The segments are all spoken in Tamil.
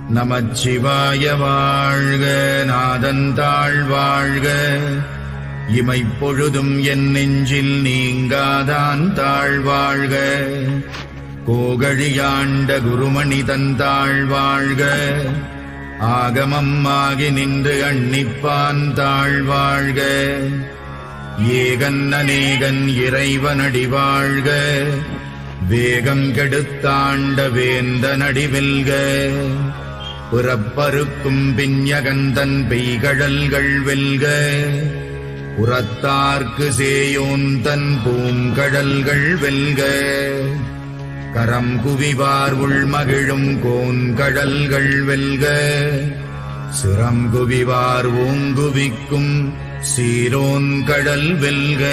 நமச்சிவாய வாழ்க. நாதந்தாள் வாழ்க. இமைப்பொழுதும் என் நெஞ்சில் நீங்காதான் தாழ்வாழ்க. கோகழியாண்ட குருமணி தந்தாள் வாழ்க. ஆகமம் ஆகி நின்று அன்னிப்பான் தாழ்வாழ்க. ஏகன் அநேகன் இறைவனடி வாழ்க. வேகம் கெடுத்தாண்ட வேந்தனடி வெல்க. புறப்பருக்கும் பிஞகந்தன் பெய்கழல்கள் வெல்க. புறத்தார்க்கு சேயோன் தன் பூங்கடல்கள் வெல்க. கரம் குவிவார் உள்மகிழும் கோன்கடல்கள் வெல்க. சிரம் குவிவார் ஓங்குவிக்கும் சீரோன் கடல் வெல்க.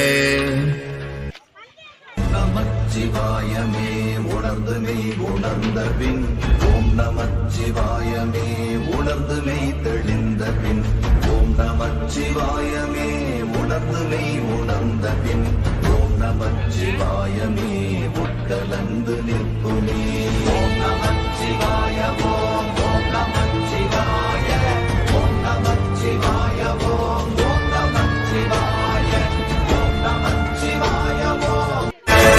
நமச்சிவாயமே உணர்ந்து மெய் உணர்ந்த பின் ஓம் நமச்சிவாயமே உணர்ந்து மெய் தெளிந்த பின் ஓம் நமச்சிவாயமே உணர்ந்து மெய் உணர்ந்த பின் ஓம் நமச்சிவாயமே உட்கலந்து நிற்குமே. ஓம் நமச்சிவாய ஓம் ஓம் நமச்சிவாய ஓம் நமச்சிவாய ஓம் ஓம் நமச்சிவாய ஓம் நமச்சிவாய ஓம்.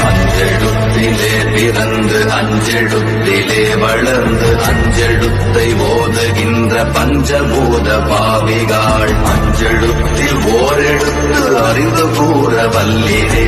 அஞ்செழுத்திலே பிறந்து அஞ்செழுத்திலே வளர்ந்து அஞ்செழுத்தை ஓதுகின்ற பஞ்சபூத பாவிகாள் அஞ்செழுத்தில் ஓரெழுத்து அறிந்து கூற வல்லிரே.